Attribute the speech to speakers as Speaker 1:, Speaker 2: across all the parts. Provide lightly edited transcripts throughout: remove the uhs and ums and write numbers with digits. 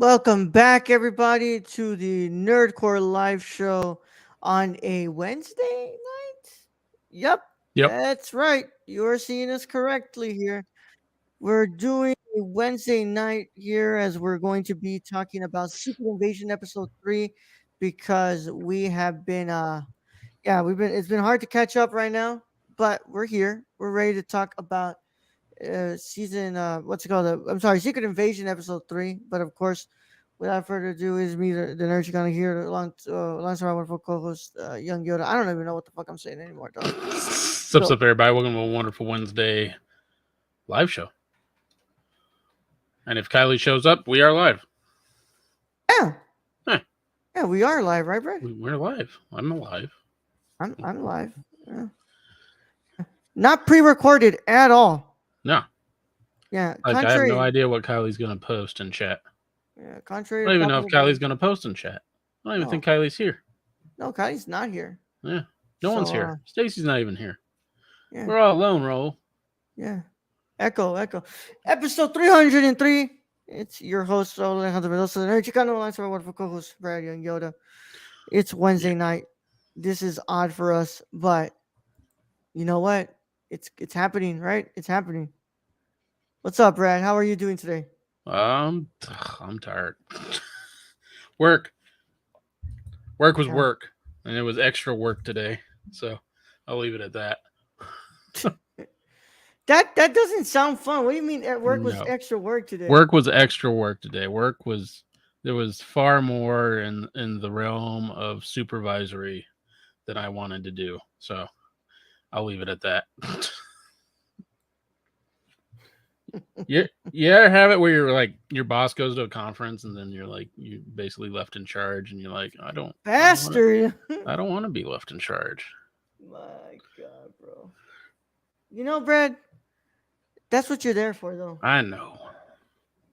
Speaker 1: Welcome back, everybody, to the Nerdcore live show on a Wednesday night. Yep,
Speaker 2: Yep.
Speaker 1: that's right. You are seeing us correctly here. We're doing a Wednesday night here as we're going to be talking about Secret Invasion episode 3 because we have been it's been hard to catch up right now, but we're here. We're ready to talk about season what's it called? I'm sorry, Secret Invasion episode 3. But of course, without further ado, is me, the nerd you're gonna hear alongside my wonderful co-host, Young Yoda. I don't even know what the fuck I'm saying anymore, dog.
Speaker 2: What's
Speaker 1: So
Speaker 2: up, everybody? Welcome to a wonderful Wednesday live show. And if Kylie shows up, we are live.
Speaker 1: yeah,
Speaker 2: Huh.
Speaker 1: yeah, we are live, right, Brad?
Speaker 2: We're live. I'm alive.
Speaker 1: I'm live. Yeah. Not pre-recorded at all.
Speaker 2: No.
Speaker 1: Yeah,
Speaker 2: I have no idea what Kylie's going to post in chat.
Speaker 1: contrary
Speaker 2: I
Speaker 1: to
Speaker 2: don't even know if
Speaker 1: popular
Speaker 2: Kylie's
Speaker 1: belief.
Speaker 2: going to post in chat. I don't even
Speaker 1: No,
Speaker 2: think Kylie's here.
Speaker 1: no, Kylie's not here.
Speaker 2: Yeah. No one's here. Stacy's not even here.
Speaker 1: Yeah,
Speaker 2: We're all alone, Roll.
Speaker 1: yeah. Echo. Episode 303. It's your host, Alejandro Mendoza, the nerd Chicano, alongside my wonderful co-host, Brad Young Yoda. It's Wednesday night. This is odd for us, but you know what? It's happening, right? It's happening. What's up, Brad? How are you doing today?
Speaker 2: I'm tired. Work was
Speaker 1: Yeah.
Speaker 2: work, and it was extra work today. So I'll leave it at that.
Speaker 1: That doesn't sound fun. What do you mean at work was
Speaker 2: No.
Speaker 1: extra work today?
Speaker 2: Work was extra work today. There was far more in the realm of supervisory than I wanted to do. So I'll leave it at that. Yeah, have it where you're like your boss goes to a conference and then you're like you basically left in charge and you're like
Speaker 1: Bastard.
Speaker 2: I don't want to be left in charge.
Speaker 1: My God, bro. You know, Brad, that's what you're there for, though.
Speaker 2: I know.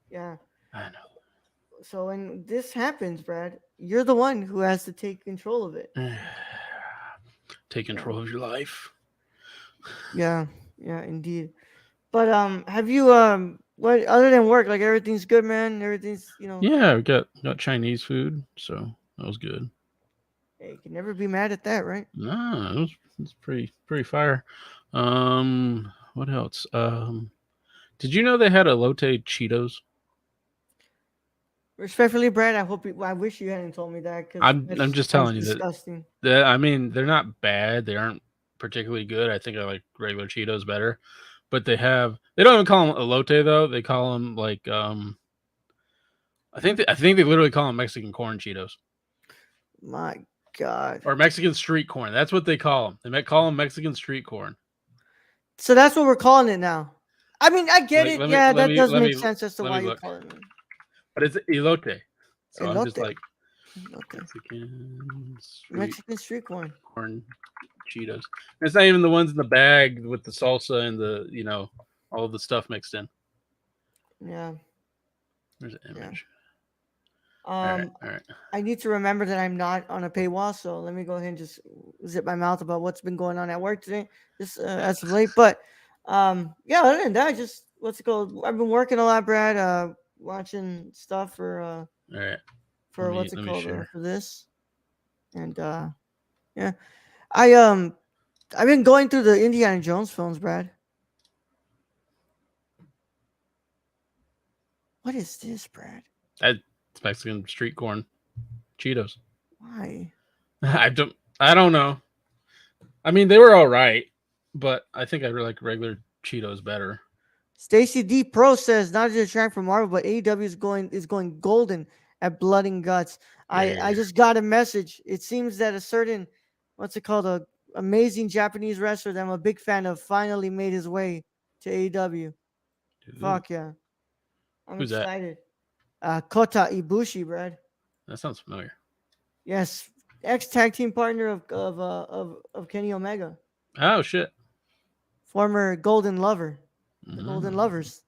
Speaker 1: Yeah.
Speaker 2: I know.
Speaker 1: So when this happens, Brad, you're the one who has to take control of it.
Speaker 2: Take control of your life.
Speaker 1: Yeah, indeed. But have you what other than work, like everything's good, man? Everything's
Speaker 2: Yeah, we got Chinese food, so that was good.
Speaker 1: Hey, you can never be mad at that, right?
Speaker 2: No, it's pretty fire. What else? Did you know they had elote Cheetos?
Speaker 1: Respectfully, Brad, I wish you hadn't told me that because
Speaker 2: I'm just
Speaker 1: sounds
Speaker 2: telling you
Speaker 1: disgusting.
Speaker 2: I mean, they're not bad. They aren't particularly good. I think I like regular Cheetos better. But they don't even call them elote though. They call them like I think they literally call them Mexican corn Cheetos.
Speaker 1: My God.
Speaker 2: Or Mexican street corn. That's what they call them. They might call them Mexican street corn.
Speaker 1: So that's what we're calling it now. I mean, I get it. Yeah, that does
Speaker 2: let
Speaker 1: make
Speaker 2: me-
Speaker 1: sense as to
Speaker 2: let
Speaker 1: why
Speaker 2: me
Speaker 1: you
Speaker 2: look.
Speaker 1: call it.
Speaker 2: But it's elote. So I'm just
Speaker 1: Elote.
Speaker 2: like
Speaker 1: Okay.
Speaker 2: Mexican
Speaker 1: street corn.
Speaker 2: Cheetos. And it's not even the ones in the bag with the salsa and the all of the stuff mixed in.
Speaker 1: Yeah.
Speaker 2: There's an image.
Speaker 1: All right. I need to remember that I'm not on a paywall, so let me go ahead and just zip my mouth about what's been going on at work today, just as of late. But yeah, other than that, just what's it called? I've been working a lot, Brad. Watching stuff for
Speaker 2: all right.
Speaker 1: for what's it called for this, and yeah, I've been going through the Indiana Jones films, Brad. What is this, Brad?
Speaker 2: It's Mexican street corn Cheetos.
Speaker 1: Why?
Speaker 2: I don't know. I mean, they were all right, but I think I like regular Cheetos better.
Speaker 1: Stacy D Pro says not to distract from Marvel, but AEW is going golden at Blood and Guts. I just got a message. It seems that a certain what's it called, a amazing Japanese wrestler that I'm a big fan of finally made his way to AEW.
Speaker 2: Dude.
Speaker 1: Fuck yeah. I'm
Speaker 2: Who's
Speaker 1: excited. Kota Ibushi, Brad.
Speaker 2: That sounds familiar.
Speaker 1: Yes. Ex tag team partner of Kenny Omega.
Speaker 2: Oh shit.
Speaker 1: Former Golden Lover. The Golden Lovers.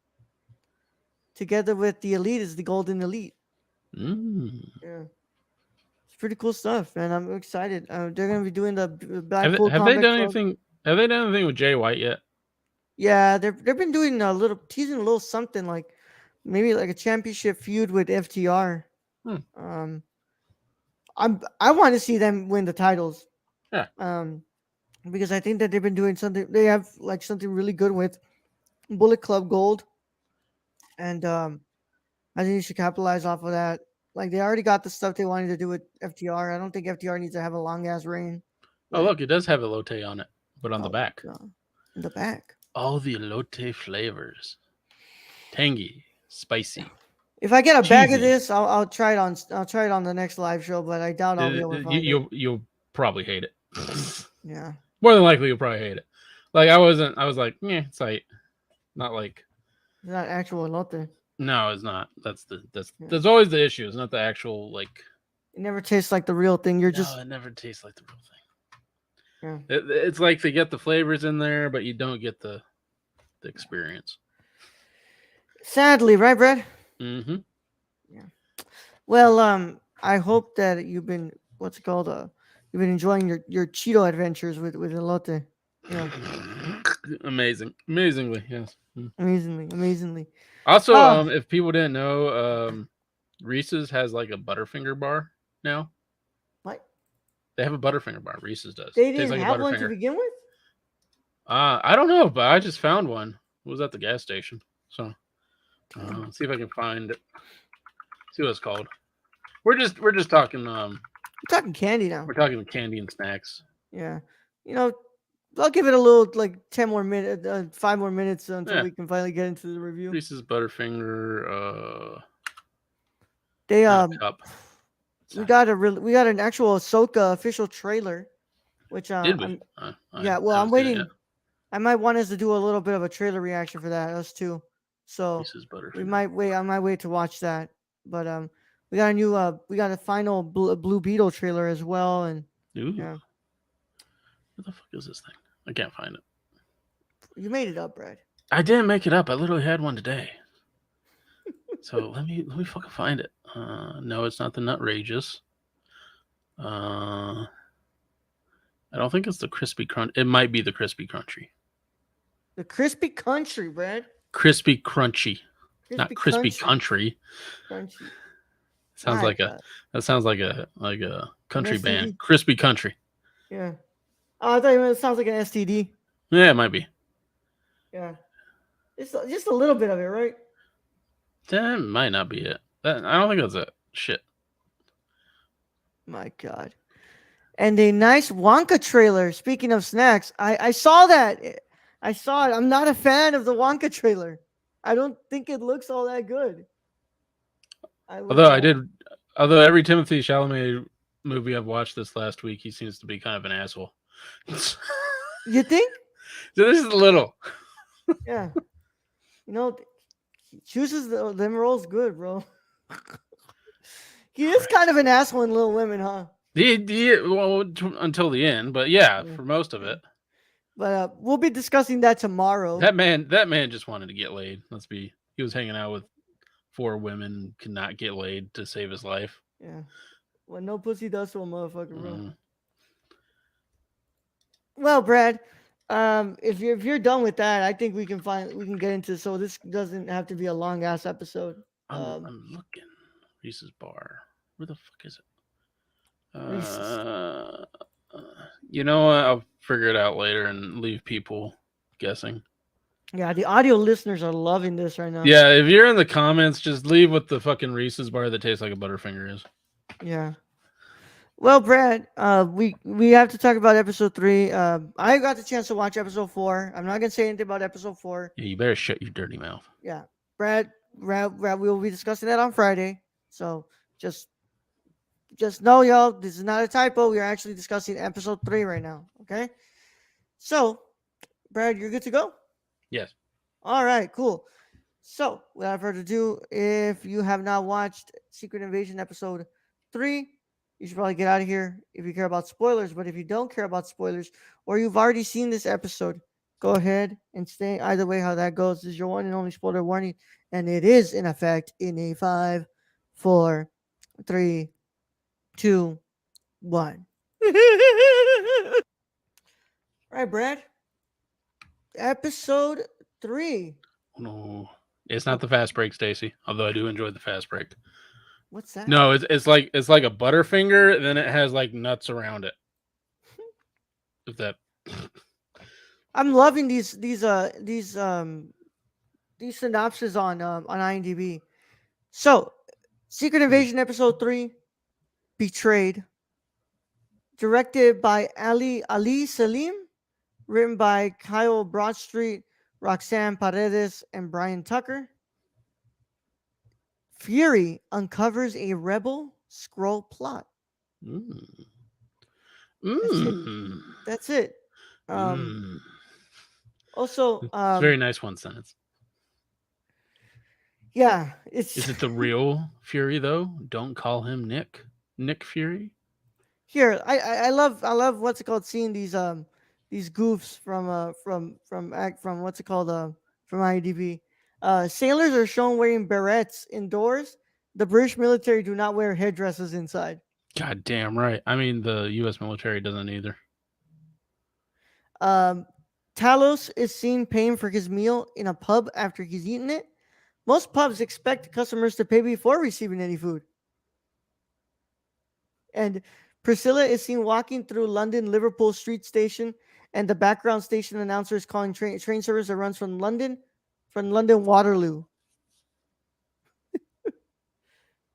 Speaker 1: Together with the Elite is the Golden Elite. Yeah. It's pretty cool stuff, man. I'm excited. They're gonna be doing the Blackpool.
Speaker 2: Have they done anything? Have they done anything with Jay White yet?
Speaker 1: Yeah, they've been doing teasing a little something like maybe like a championship feud with FTR.
Speaker 2: Hmm.
Speaker 1: Um, I want to see them win the titles.
Speaker 2: Yeah.
Speaker 1: Um, because I think that they've been doing something. They have like something really good with Bullet Club Gold, and I think you should capitalize off of that. Like they already got the stuff they wanted to do with FTR. I don't think FTR needs to have a long ass reign.
Speaker 2: Oh,
Speaker 1: With
Speaker 2: look, it does have elote on it, but on the
Speaker 1: oh
Speaker 2: back.
Speaker 1: my god, in the back.
Speaker 2: All the elote flavors: tangy, spicy,
Speaker 1: If I get a bag of
Speaker 2: cheesy.
Speaker 1: this, I'll try it on. I'll try it on the next live show, but I doubt I'll be able to find it.
Speaker 2: You'll probably hate it.
Speaker 1: Yeah,
Speaker 2: More than likely, you'll probably hate it. Like I wasn't. I was like, yeah, it's like not like.
Speaker 1: it's not actual elote.
Speaker 2: No, it's not.
Speaker 1: Yeah,
Speaker 2: That's always the issue. It's not the actual like.
Speaker 1: it never tastes like the real thing. You're
Speaker 2: No,
Speaker 1: just
Speaker 2: it never tastes like the real
Speaker 1: yeah.
Speaker 2: thing. It's like they get the flavors in there, but you don't get the experience.
Speaker 1: Sadly, right, Brad?
Speaker 2: Mm-hmm.
Speaker 1: Yeah. Well, I hope that you've been what's it called? You've been enjoying your Cheeto adventures with elote. You know,
Speaker 2: Amazingly, yes. Mm.
Speaker 1: amazingly, amazingly.
Speaker 2: Also,
Speaker 1: Oh,
Speaker 2: if people didn't know, Reese's has like a Butterfinger bar now.
Speaker 1: what?
Speaker 2: They have a Butterfinger bar. Reese's does.
Speaker 1: They
Speaker 2: Tastes
Speaker 1: didn't
Speaker 2: like a
Speaker 1: have one to
Speaker 2: Butterfinger.
Speaker 1: begin with.
Speaker 2: I don't know, but I just found one. It was at the gas station. So
Speaker 1: Damn.
Speaker 2: see if I can find it. See what it's called. We're just talking.
Speaker 1: We're talking candy now.
Speaker 2: We're talking candy and snacks.
Speaker 1: Yeah. You know, I'll give it a little like 10 more minutes, 5 more minutes until
Speaker 2: Yeah,
Speaker 1: we can finally get into the review.
Speaker 2: Reese's Butterfinger.
Speaker 1: They
Speaker 2: Not cup.
Speaker 1: we got an actual Ahsoka official trailer, which
Speaker 2: Did we?
Speaker 1: I'm
Speaker 2: I
Speaker 1: yeah. Well, I'm
Speaker 2: haven't seen it yet.
Speaker 1: waiting. I might want us to do a little bit of a trailer reaction for that, us too. So
Speaker 2: Reese's
Speaker 1: we
Speaker 2: Butterfinger.
Speaker 1: might wait. I might wait to watch that. But we got a final Blue Beetle trailer as well, and
Speaker 2: Ooh,
Speaker 1: yeah,
Speaker 2: what the fuck is this thing? I can't find it.
Speaker 1: you made it up, Brad.
Speaker 2: I didn't make it up. I literally had one today. So let me fucking find it. No, it's not the Nutrageous. I don't think it's the Crispy Crunch. It might be the Crispy Crunchy.
Speaker 1: The crispy country, Brad.
Speaker 2: Crispy Crunchy, not
Speaker 1: Crispy
Speaker 2: Crispy
Speaker 1: country,
Speaker 2: Country.
Speaker 1: crunchy.
Speaker 2: Sounds
Speaker 1: My
Speaker 2: like a
Speaker 1: God,
Speaker 2: that sounds like a
Speaker 1: an
Speaker 2: country band.
Speaker 1: STD.
Speaker 2: Crispy Country.
Speaker 1: Yeah. Oh, I thought it sounds like an STD.
Speaker 2: Yeah, it might be.
Speaker 1: Yeah. It's just a little bit of it, right?
Speaker 2: That might not be it. I don't think that's it. Shit.
Speaker 1: My God. And a nice Wonka trailer. Speaking of snacks, I saw that. I saw it. I'm not a fan of the Wonka trailer. I don't think it looks all that good. I was
Speaker 2: Although I did, although every Timothy Chalamet movie I've watched this last week, he seems to be kind of an asshole. So
Speaker 1: you think?
Speaker 2: this is a little.
Speaker 1: Yeah. You know, he chooses them roles good, bro. He is kind of an asshole in Little Women, huh?
Speaker 2: Well, until the end, but yeah,
Speaker 1: Yeah.
Speaker 2: for most of
Speaker 1: Yeah.
Speaker 2: it,
Speaker 1: But we'll be discussing that tomorrow.
Speaker 2: that man just wanted to get laid. He was hanging out with four women, could not get laid to save his life.
Speaker 1: Yeah. What no pussy does to a motherfucker, bro.
Speaker 2: Mm.
Speaker 1: Well, Brad, if you're done with that, I think we can get into so this doesn't have to be a long ass episode.
Speaker 2: I'm looking. Reese's bar. Where the fuck is it?
Speaker 1: Reese's.
Speaker 2: You know what? I'll figure it out later and leave people guessing.
Speaker 1: Yeah, the audio listeners are loving this right now.
Speaker 2: Yeah, if you're in the comments, just leave what the fucking Reese's bar that tastes like a Butterfinger is.
Speaker 1: Yeah. Well, Brad, we have to talk about episode 3. I got the chance to watch episode 4. I'm not gonna say anything about episode 4.
Speaker 2: Yeah, you better shut your dirty mouth.
Speaker 1: Yeah, Brad, we will be discussing that on Friday. So just know, y'all, this is not a typo. We are actually discussing episode 3 right now. Okay. So, Brad, you're good to go.
Speaker 2: Yes.
Speaker 1: All right, cool. So, without further ado, if you have not watched Secret Invasion episode 3, you should probably get out of here if you care about spoilers. But if you don't care about spoilers or you've already seen this episode, go ahead and stay. Either way, how that goes is your one and only spoiler warning. And it is in effect in a 5, 4, 3, 2, 1. Right, Brad? Episode 3.
Speaker 2: Oh, no. It's not
Speaker 1: What?
Speaker 2: the fast break, Stacy. Although I do enjoy the fast break.
Speaker 1: What's that?
Speaker 2: No, it's like a Butterfinger. Then it has like nuts around it. If that.
Speaker 1: I'm loving these synopses on IMDb. So, Secret Invasion Episode 3, Betrayed, directed by Ali Salim, written by Kyle Broadstreet, Roxanne Paredes, and Brian Tucker. Fury uncovers a rebel scroll plot.
Speaker 2: Mm,
Speaker 1: That's it.
Speaker 2: mm,
Speaker 1: That's it. Um,
Speaker 2: mm.
Speaker 1: also,
Speaker 2: It's a very nice one sentence.
Speaker 1: yeah, it's
Speaker 2: Is it the real Fury though? Don't call him Nick. Nick Fury.
Speaker 1: here. I love what's it called? Seeing these goofs from what's it called? From IDB. Sailors are shown wearing berets indoors. The British military do not wear headdresses inside.
Speaker 2: God damn right. I mean, the U.S. military doesn't either.
Speaker 1: Um, Talos is seen paying for his meal in a pub after he's eaten it. Most pubs expect customers to pay before receiving any food. And Priscilla is seen walking through London Liverpool Street Station, and the background station announcer is calling train service that runs from London Waterloo.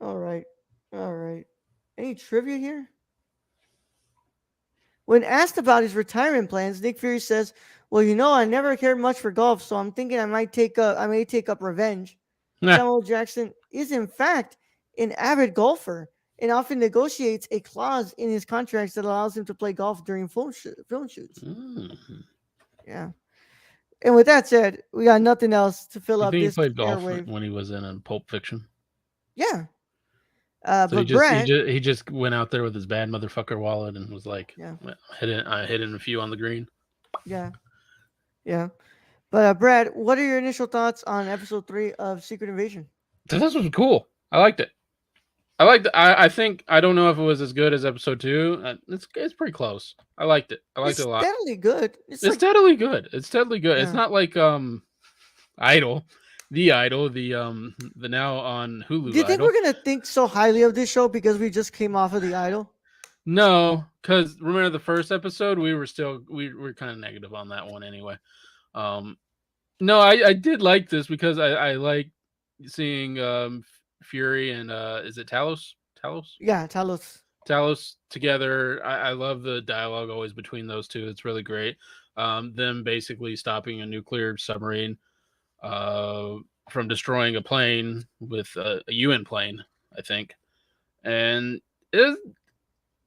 Speaker 1: All right, all right. Any trivia here? When asked about his retirement plans, Nick Fury says, "Well, I never cared much for golf, so I'm thinking I may take up revenge."
Speaker 2: Nah.
Speaker 1: Samuel Jackson is in fact an avid golfer and often negotiates a clause in his contracts that allows him to play golf during film shoots.
Speaker 2: Mm.
Speaker 1: Yeah. And with that said, we got nothing else to fill
Speaker 2: You
Speaker 1: up
Speaker 2: think he
Speaker 1: this
Speaker 2: played golf
Speaker 1: airwave.
Speaker 2: when he was in Pulp Fiction?
Speaker 1: Yeah.
Speaker 2: So he
Speaker 1: But
Speaker 2: just he
Speaker 1: Brad,
Speaker 2: just he just went out there with his bad motherfucker wallet and was like,
Speaker 1: yeah,
Speaker 2: well, hit in a few on the green.
Speaker 1: yeah, yeah. But Brad, what are your initial thoughts on episode 3 of Secret Invasion?
Speaker 2: So this was cool. I liked it. I liked. I think I don't know if it was as good as episode two. It's pretty close. I liked it. I liked
Speaker 1: It's
Speaker 2: it a lot.
Speaker 1: steadily good. It's
Speaker 2: It's
Speaker 1: like,
Speaker 2: steadily good. It's steadily good. It's
Speaker 1: yeah.
Speaker 2: not like Idol, the now on
Speaker 1: Do
Speaker 2: Hulu
Speaker 1: you think we're
Speaker 2: Idol.
Speaker 1: gonna think so highly of this show because we just came off of the Idol?
Speaker 2: No, because remember the first episode, we were kind of negative on that one anyway. Um, no, I did like this because I like seeing Fury and is it Talos
Speaker 1: Yeah, tell us.
Speaker 2: Talos together. I love the dialogue always between those two. It's really great. Them basically stopping a nuclear submarine uh, from destroying a plane with a UN plane, I think. And it,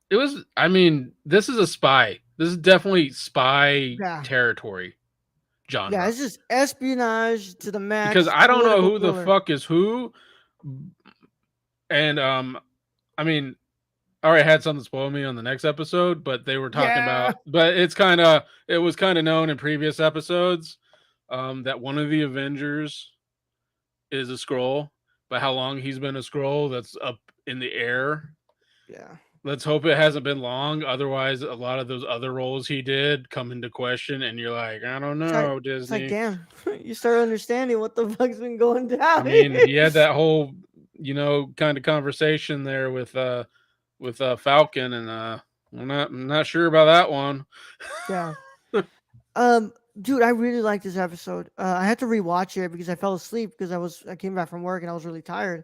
Speaker 2: it was, I mean, this is a spy. This is definitely spy
Speaker 1: Yeah,
Speaker 2: territory
Speaker 1: yeah.
Speaker 2: genre.
Speaker 1: It's just espionage to the
Speaker 2: Because
Speaker 1: max,
Speaker 2: I don't know
Speaker 1: political
Speaker 2: who the
Speaker 1: thriller.
Speaker 2: fuck is who. And, I mean, I already had something spoil me on the next episode, but they were talking
Speaker 1: Yeah,
Speaker 2: about, but it was kind of known in previous episodes that one of the Avengers is a scroll, but how long he's been a scroll, that's up in the air.
Speaker 1: yeah.
Speaker 2: Let's hope it hasn't been long. Otherwise, a lot of those other roles he did come into question, and you're like, I don't
Speaker 1: It's like,
Speaker 2: know, Disney.
Speaker 1: damn. You start understanding what the fuck's been going
Speaker 2: I
Speaker 1: down.
Speaker 2: mean, he had that whole, kind of conversation there with Falcon, and I'm not sure about that one.
Speaker 1: Yeah. Dude, I really liked this episode. I had to rewatch it because I fell asleep because I came back from work and I was really tired.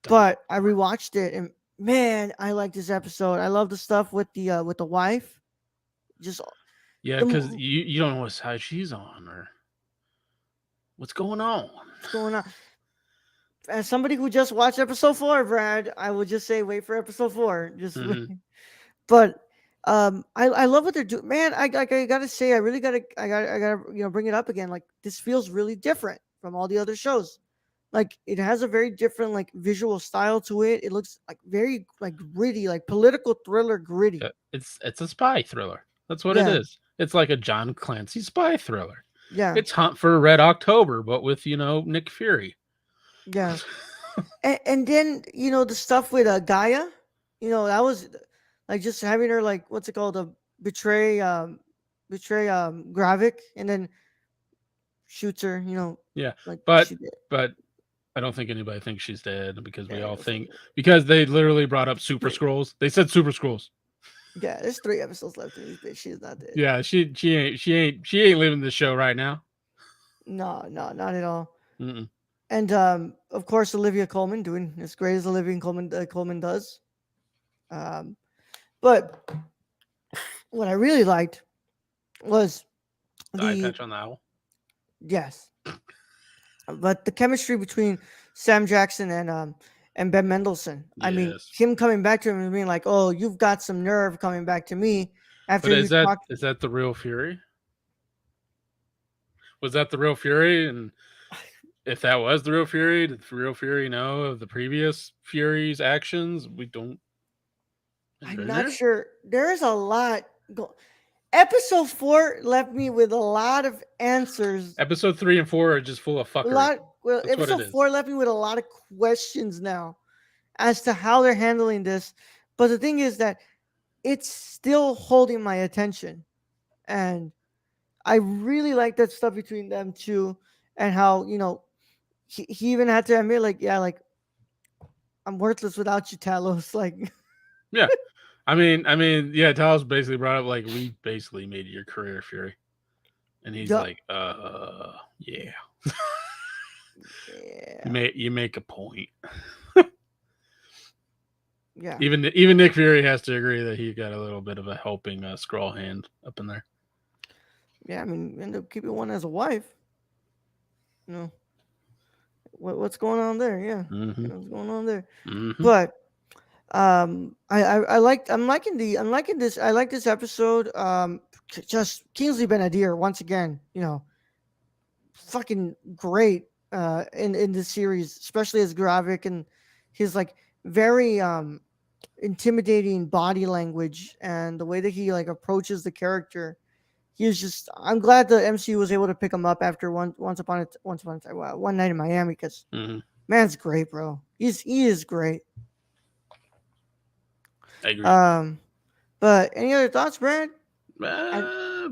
Speaker 2: Don't.
Speaker 1: But I rewatched it and man, I like this episode. I love the stuff with the wife. Just
Speaker 2: Yeah,
Speaker 1: the
Speaker 2: because
Speaker 1: m-
Speaker 2: you don't know what side she's on or what's going on.
Speaker 1: what's going on. As somebody who just watched episode 4, Brad, I would just say wait for episode 4. Just wait.
Speaker 2: Hmm.
Speaker 1: But I love what they're doing. Man, I gotta say, I gotta bring it up again. Like this feels really different from all the other shows. Like it has a very different like visual style to it. It looks like very like gritty, like political thriller gritty.
Speaker 2: It's a spy thriller. That's what it
Speaker 1: Yeah,
Speaker 2: is. It's like a John Clancy spy thriller.
Speaker 1: yeah,
Speaker 2: It's Hunt for Red October, but with Nick Fury.
Speaker 1: yeah. And then the stuff with Gaia, that was like just having her like what's it called, betray Gravik, and then shoots her,
Speaker 2: Yeah,
Speaker 1: like
Speaker 2: but
Speaker 1: she did.
Speaker 2: but I don't think anybody thinks she's dead because we
Speaker 1: Yeah,
Speaker 2: all
Speaker 1: no, fuck
Speaker 2: think
Speaker 1: it.
Speaker 2: because they literally brought up Super
Speaker 1: Three.
Speaker 2: Scrolls. They said Super Scrolls.
Speaker 1: Yeah, there's 3 episodes left in this bitch. She's not dead.
Speaker 2: Yeah, she ain't leaving the show right now.
Speaker 1: No, no, not at all.
Speaker 2: Mm-mm.
Speaker 1: And of course, Olivia Colman doing as great as Olivia Colman does. Um, but what I really liked was
Speaker 2: The eye
Speaker 1: the
Speaker 2: patch on the owl.
Speaker 1: yes, but the chemistry between Sam Jackson and Ben Mendelsohn. I mean,
Speaker 2: Yes,
Speaker 1: him coming back to him and being like, "Oh, you've got some nerve coming back to me
Speaker 2: but
Speaker 1: after
Speaker 2: is
Speaker 1: you
Speaker 2: that
Speaker 1: talked."
Speaker 2: is that the real Fury? Was that the real Fury? And if that was the real Fury, did the real Fury know of the previous Fury's actions? We don't. Is
Speaker 1: I'm
Speaker 2: there? Is
Speaker 1: not
Speaker 2: there?
Speaker 1: sure. There is a lot. Episode 4 left me with a lot of answers.
Speaker 2: Episode 3 and 4 are just full of
Speaker 1: A
Speaker 2: fuckery.
Speaker 1: lot. Well,
Speaker 2: That's what it
Speaker 1: episode
Speaker 2: is.
Speaker 1: 4 left me with a lot of questions now as to how they're handling this. But the thing is that it's still holding my attention, and I really like that stuff between them two, and how he even had to admit, like, yeah, like, I'm worthless without you, Talos. Like,
Speaker 2: Yeah, I mean, yeah. Talos basically brought up like we basically made your career Fury, and he's
Speaker 1: yup,
Speaker 2: like, yeah, you
Speaker 1: yeah,
Speaker 2: make a point.
Speaker 1: yeah,
Speaker 2: Even Nick Fury has to agree that he got a little bit of a helping scroll hand up in there.
Speaker 1: yeah. I mean, end up keeping one as a wife. You know what's going on there? Yeah,
Speaker 2: Mm-hmm.
Speaker 1: what's going on there?
Speaker 2: Mm-hmm.
Speaker 1: But I'm liking this. I like this episode. Just Kingsley Ben-Adir once again. Fucking great in this series, especially as Gravik, and his like very intimidating body language and the way that he like approaches the character. He's just I'm glad the MCU was able to pick him up after once upon a time, one night in Miami, because
Speaker 2: Mm-hmm.
Speaker 1: man's great, bro. He is great.
Speaker 2: I agree.
Speaker 1: Um, but any other thoughts, Brad? I
Speaker 2: Uh,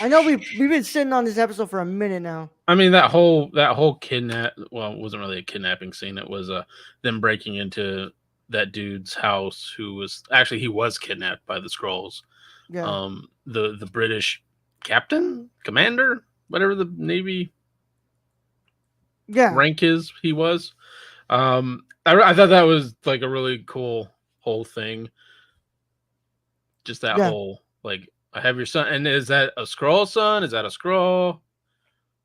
Speaker 1: I know we've been sitting on this episode for a minute now.
Speaker 2: I mean that whole kidnap. Well, it wasn't really a kidnapping scene. It was them breaking into that dude's house, who was actually he was kidnapped by the scrolls.
Speaker 1: Yeah,
Speaker 2: The British captain, commander, whatever the Navy
Speaker 1: yeah,
Speaker 2: rank is, he was. I thought that was like a really cool whole thing. Just that
Speaker 1: yeah.
Speaker 2: whole like, I have your son, and is that a scroll son? Is that a scroll?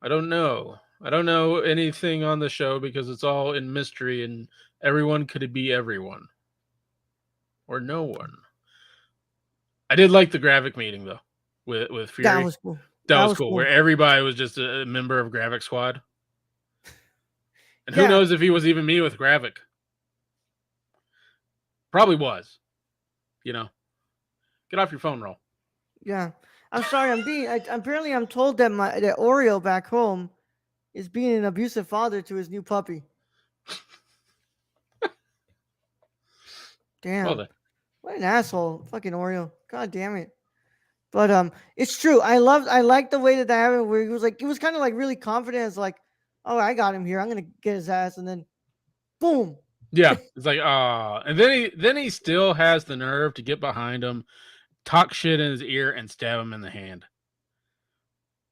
Speaker 2: I don't know. I don't know anything on the show because it's all in mystery, and everyone could be everyone or no one. I did like the graphic meeting though with
Speaker 1: That
Speaker 2: Fury.
Speaker 1: was cool.
Speaker 2: That
Speaker 1: That
Speaker 2: was
Speaker 1: was
Speaker 2: cool. Where
Speaker 1: cool.
Speaker 2: everybody was just a member of Gravik Squad, and who
Speaker 1: Yeah,
Speaker 2: knows if he was even me with Gravik? Probably was. You know, get off your phone, roll.
Speaker 1: yeah. I'm sorry. Apparently I'm told that that Oreo back home is being an abusive father to his new puppy.
Speaker 2: Well
Speaker 1: Damn,
Speaker 2: then,
Speaker 1: what an asshole, fucking Oreo. God damn it. But it's true. I like the way that happened, where he was kind of like really confident. It's like, oh, I got him here. I'm gonna get his ass, and then boom.
Speaker 2: yeah, it's like and then he still has the nerve to get behind him, talk shit in his ear, and stab him in the hand.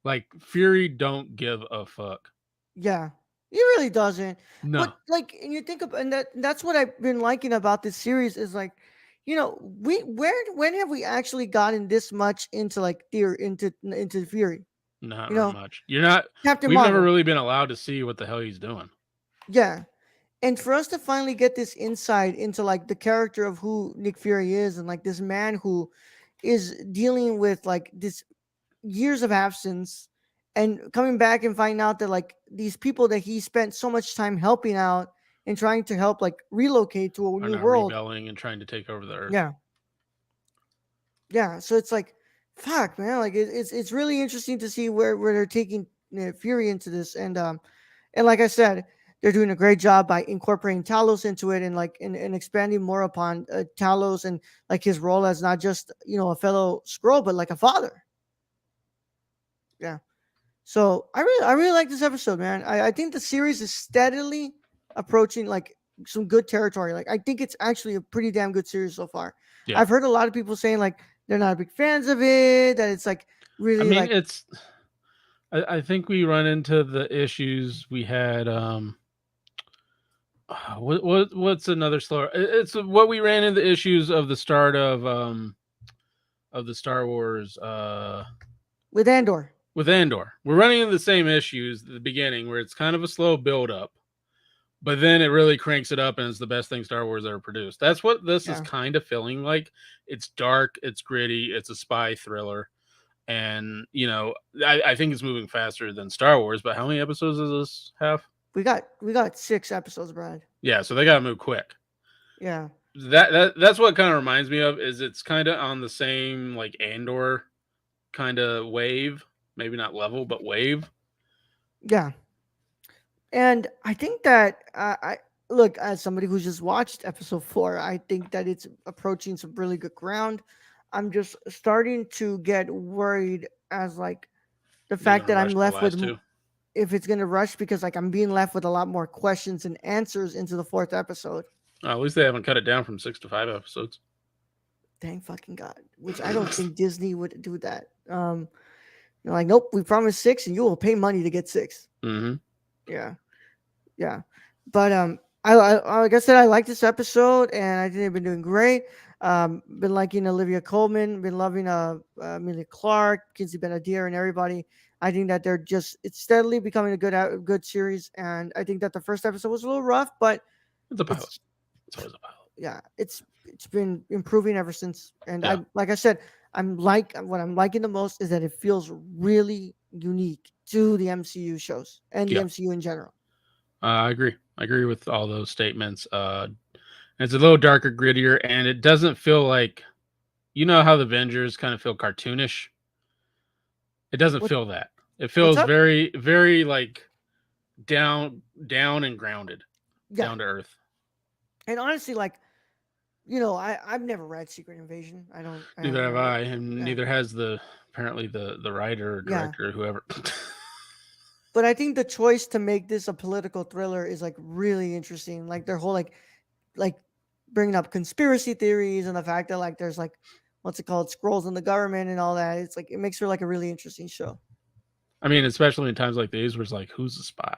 Speaker 2: Like Fury don't give a fuck.
Speaker 1: Yeah, he really doesn't. But
Speaker 2: No,
Speaker 1: like, and you think of, and that's what I've been liking about this series is like, we when have we actually gotten this much into like theory into Fury?
Speaker 2: not
Speaker 1: You know,
Speaker 2: much. You're not.
Speaker 1: Captain
Speaker 2: We've never
Speaker 1: Marvel.
Speaker 2: really been allowed to see what the hell he's doing.
Speaker 1: Yeah, and for us to finally get this insight into like the character of who Nick Fury is, and like this man who is dealing with like this years of absence, and coming back and finding out that like these people that he spent so much time helping out and trying to help like relocate to a
Speaker 2: Are
Speaker 1: new
Speaker 2: now
Speaker 1: world.
Speaker 2: rebelling and trying to take over the earth.
Speaker 1: Yeah, yeah. So it's like, fuck, man. Like it's really interesting to see where they're taking Fury into this, and like I said, they're doing a great job by incorporating Talos into it, and like and expanding more upon Talos and like his role as not just a fellow scroll, but like a father. Yeah. So I really like this episode, man. I think the series is steadily approaching like some good territory. Like I think it's actually a pretty damn good series so far.
Speaker 2: Yeah.
Speaker 1: I've heard a lot of people saying like they're not big fans of it, that it's like
Speaker 2: I
Speaker 1: really
Speaker 2: mean,
Speaker 1: like
Speaker 2: it's. I think we run into the issues we had. What's another slower? It's what we ran into the issues of the start of the Star Wars
Speaker 1: with Andor.
Speaker 2: with Andor. We're running into the same issues at the beginning where it's kind of a slow build up, but then it really cranks it up and it's the best thing Star Wars ever produced. That's what this is
Speaker 1: Yeah.
Speaker 2: kind of feeling like. It's dark, it's gritty, it's a spy thriller. And I think it's moving faster than Star Wars. But how many episodes does this have?
Speaker 1: We got 6 episodes, Brad.
Speaker 2: Yeah, so they gotta move quick.
Speaker 1: Yeah.
Speaker 2: That's what kind of reminds me of is it's kind of on the same like Andor kind of wave, maybe not level, but wave.
Speaker 1: Yeah. And I think that I look, as somebody who's just watched episode 4, I think that it's approaching some really good ground. I'm just starting to get worried as like the
Speaker 2: They're
Speaker 1: fact
Speaker 2: gonna
Speaker 1: that I'm
Speaker 2: rush the
Speaker 1: left with
Speaker 2: last two.
Speaker 1: if it's gonna rush, because like I'm being left with a lot more questions and answers into the 4th episode.
Speaker 2: At least they haven't cut it down from 6 to 5 episodes.
Speaker 1: Thank fucking god. Which I don't think Disney would do that. They're like, nope, we promised 6, and you will pay money to get 6.
Speaker 2: Mm-hmm.
Speaker 1: Yeah. Yeah, but like I said, I like this episode, and I think they've been doing great. Been liking Olivia Colman, been loving Amelia Clark, Kinsey Benadir, and everybody. I think that it's steadily becoming a good series, and I think that the first episode was a little rough, but
Speaker 2: It's a pilot.
Speaker 1: it's
Speaker 2: It's always a pilot.
Speaker 1: yeah, it's been improving ever since. And
Speaker 2: Yeah.
Speaker 1: I like I said, what I'm liking the most is that it feels really unique to the MCU shows and the
Speaker 2: Yeah.
Speaker 1: MCU in general.
Speaker 2: I agree. I agree with all those statements. It's a little darker, grittier, and it doesn't feel like how the Avengers kind of feel cartoonish. It doesn't
Speaker 1: What
Speaker 2: feel that. It
Speaker 1: what's
Speaker 2: feels
Speaker 1: up?
Speaker 2: very, very like down and grounded,
Speaker 1: Yeah,
Speaker 2: down to earth.
Speaker 1: and honestly, like I've never read Secret Invasion. I
Speaker 2: Neither
Speaker 1: haven't
Speaker 2: have
Speaker 1: read it.
Speaker 2: I, and
Speaker 1: Yeah,
Speaker 2: neither has the apparently the writer or
Speaker 1: yeah.
Speaker 2: director or whoever.
Speaker 1: But I think the choice to make this a political thriller is like really interesting. Like their whole like bringing up conspiracy theories and the fact that like there's like what's it called, scrolls in the government and all that. It's like it makes for like a really interesting show.
Speaker 2: I mean, especially in times like these, where it's like, who's the spy?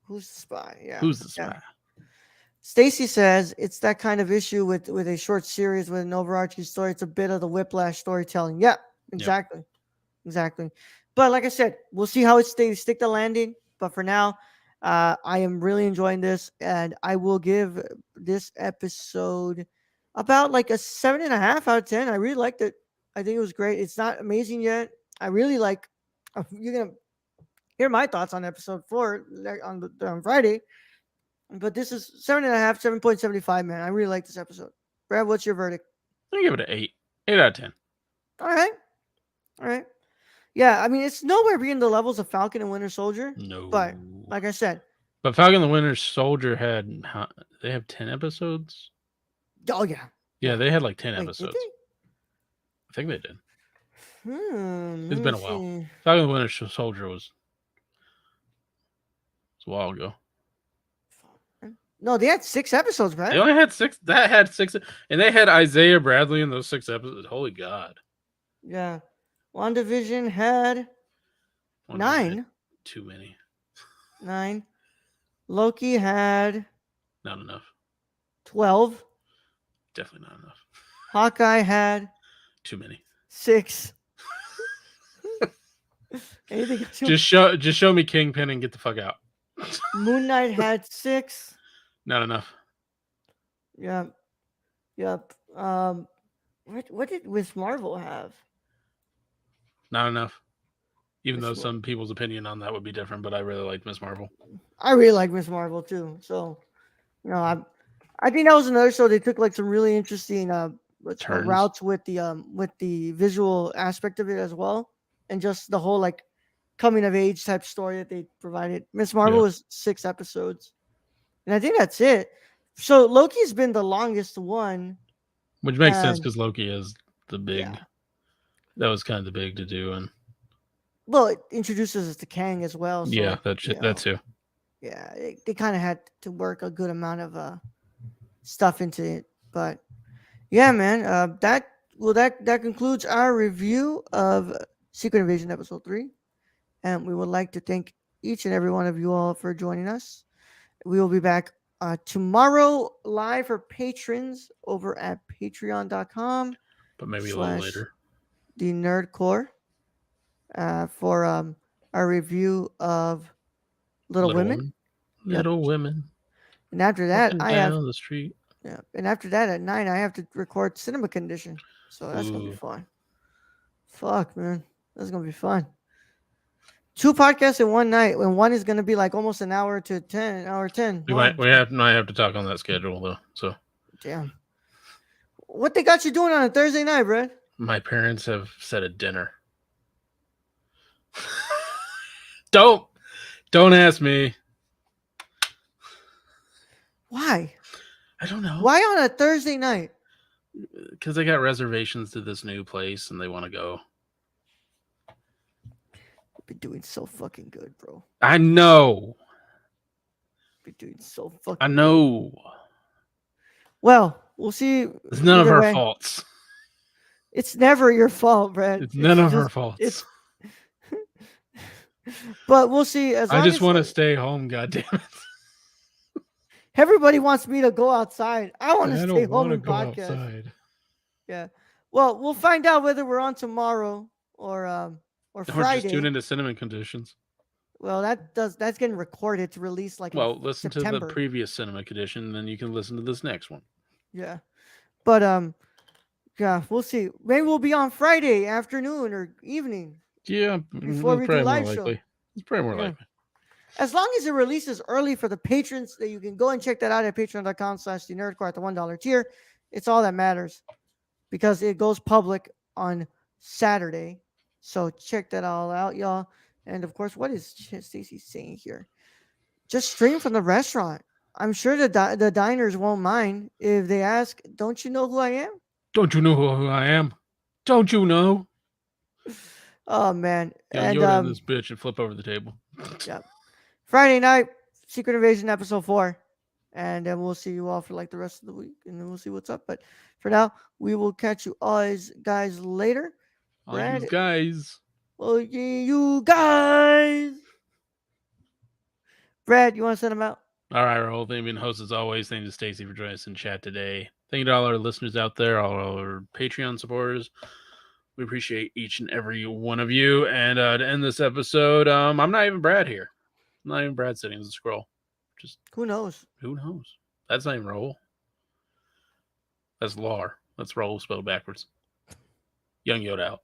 Speaker 1: Who's the spy? Yeah,
Speaker 2: Who's the
Speaker 1: yeah.
Speaker 2: spy?
Speaker 1: Stacy says it's that kind of issue with a short series with an overarching story. It's a bit of the whiplash storytelling. Yeah,
Speaker 2: Yep.
Speaker 1: exactly. Exactly. But like I said, we'll see how it stays, stick the landing. But for now, I am really enjoying this, and I will give this episode about like a 7.5 out of 10. I really liked it. I think it was great. It's not amazing yet. I really like. You're gonna hear my thoughts on episode 4 like, on Friday. But this is 7.5, 7.75. Man, I really like this episode. Brad, what's your verdict?
Speaker 2: I give it an 8. 8 out of 10.
Speaker 1: All right, all right. Yeah, I mean it's nowhere being the levels of Falcon and Winter Soldier, but
Speaker 2: No.
Speaker 1: like I said,
Speaker 2: But Falcon the Winter Soldier had they have 10 episodes.
Speaker 1: oh yeah,
Speaker 2: Yeah,
Speaker 1: yeah.
Speaker 2: they had like 10
Speaker 1: Wait, did
Speaker 2: episodes.
Speaker 1: they?
Speaker 2: I think they did.
Speaker 1: Let
Speaker 2: It's
Speaker 1: me
Speaker 2: been a while.
Speaker 1: see.
Speaker 2: Falcon the Winter Soldier was a while ago.
Speaker 1: No, they had 6 episodes,
Speaker 2: They
Speaker 1: Brad.
Speaker 2: only had 6. That had 6, and they had Isaiah Bradley in those 6 episodes. Holy God!
Speaker 1: Yeah, WandaVision had
Speaker 2: One Division had
Speaker 1: 9.
Speaker 2: too many.
Speaker 1: 9. Loki had
Speaker 2: Not enough.
Speaker 1: 12.
Speaker 2: Definitely not enough.
Speaker 1: Hawkeye had
Speaker 2: Too many.
Speaker 1: 6. Anything else?
Speaker 2: Just show me Kingpin and get the fuck out.
Speaker 1: Moon Knight had 6.
Speaker 2: Not enough.
Speaker 1: Yep. Yep. What did Miss Marvel have?
Speaker 2: Not enough. Even
Speaker 1: Miss
Speaker 2: though
Speaker 1: Mar-
Speaker 2: some people's opinion on that would be different, but I really liked Miss Marvel.
Speaker 1: I really like Miss Marvel too. So, I think that was another show. They took like some really interesting what's it called,
Speaker 2: Turns.
Speaker 1: routes with the visual aspect of it as well, and just the whole like coming of age type story that they provided. Miss Marvel
Speaker 2: Yeah.
Speaker 1: was 6 episodes, and I think that's it. So Loki's been the longest one,
Speaker 2: Which makes sense
Speaker 1: and
Speaker 2: because Loki is the big.
Speaker 1: yeah,
Speaker 2: That was kind of the big to do, and
Speaker 1: well, it introduces us to Kang as well.
Speaker 2: Yeah,
Speaker 1: So
Speaker 2: that too.
Speaker 1: yeah, they kind of had to work a good amount of stuff into it. But yeah, man, that concludes our review of Secret Invasion episode 3, and we would like to thank each and every one of you all for joining us. We will be back tomorrow live for patrons over at patreon.com
Speaker 2: But maybe a little
Speaker 1: slash
Speaker 2: later.
Speaker 1: the nerdcore for our review of Little
Speaker 2: Little
Speaker 1: Women.
Speaker 2: Women.
Speaker 1: Yep.
Speaker 2: Little Women
Speaker 1: And after that,
Speaker 2: walking
Speaker 1: I have
Speaker 2: down the street.
Speaker 1: yeah. And after that, at 9, I have to record Cinema Condition. So that's gonna be
Speaker 2: Ooh.
Speaker 1: fun. Fuck, man, that's gonna be fun. Two podcasts in one night, and one is gonna be like almost an hour to 10.
Speaker 2: We
Speaker 1: Wow,
Speaker 2: might have to talk on that schedule though. So
Speaker 1: damn. What they got you doing on a Thursday night, Brad?
Speaker 2: my parents have set a dinner. don't don't ask me.
Speaker 1: Why?
Speaker 2: I don't know.
Speaker 1: Why on a Thursday night?
Speaker 2: Because they got reservations to this new place and they want to go.
Speaker 1: You've been doing so fucking good, bro.
Speaker 2: I know.
Speaker 1: You've been doing so
Speaker 2: I
Speaker 1: fucking good.
Speaker 2: know.
Speaker 1: Well, we'll see.
Speaker 2: It's none of
Speaker 1: Either
Speaker 2: our
Speaker 1: way,
Speaker 2: faults.
Speaker 1: it's never your fault, Brad.
Speaker 2: It's none
Speaker 1: It's
Speaker 2: of our
Speaker 1: just
Speaker 2: faults.
Speaker 1: it's. But we'll see. As
Speaker 2: I
Speaker 1: long
Speaker 2: just
Speaker 1: as
Speaker 2: want to stay home. God damn it!
Speaker 1: everybody wants me to go outside, I want to
Speaker 2: I
Speaker 1: stay
Speaker 2: don't
Speaker 1: home
Speaker 2: want to
Speaker 1: and
Speaker 2: go
Speaker 1: podcast.
Speaker 2: outside.
Speaker 1: Yeah. Well, we'll find out whether we're on tomorrow or
Speaker 2: Or just tune
Speaker 1: Friday.
Speaker 2: into cinnamon conditions.
Speaker 1: Well, that's getting recorded to release like in
Speaker 2: Well, listen to the
Speaker 1: September.
Speaker 2: previous cinema condition, then you can listen to this next one.
Speaker 1: Yeah. But yeah, we'll see. Maybe we'll be on Friday afternoon or evening
Speaker 2: Yeah,
Speaker 1: before
Speaker 2: it's
Speaker 1: we do
Speaker 2: probably more
Speaker 1: live show.
Speaker 2: likely. It's probably more
Speaker 1: Yeah.
Speaker 2: likely.
Speaker 1: As long as it releases early for the patrons, that you can go and check that out at patreon.com/the nerdcore at the $1 tier. It's all that matters because it goes public on Saturday. So check that all out, y'all. And of course, what is Stacy saying here? Just stream from the restaurant. I'm sure the diners won't mind if they ask, "Don't you know who I am?"
Speaker 2: Don't you know who I am? Don't you know?
Speaker 1: Oh man.
Speaker 2: Young
Speaker 1: And
Speaker 2: Yoda in this bitch and flip over the table.
Speaker 1: yeah. Friday night, Secret Invasion episode 4. And then we'll see you all for like the rest of the week and then we'll see what's up. But for now, we will catch you guys later.
Speaker 2: All you
Speaker 1: Brad,
Speaker 2: guys.
Speaker 1: oh yeah, you guys. Brad, you want to send them out?
Speaker 2: All right, our whole thing being host as always. Thank you to Stacy for joining us in chat today. Thank you to all our listeners out there, all our Patreon supporters. We appreciate each and every one of you. And to end this episode, I'm not even Brad here. I'm not even Brad sitting as a scroll. Just
Speaker 1: Who knows?
Speaker 2: who knows? That's not even Roll. That's Lar. That's Roll spelled backwards. Young Yoda out.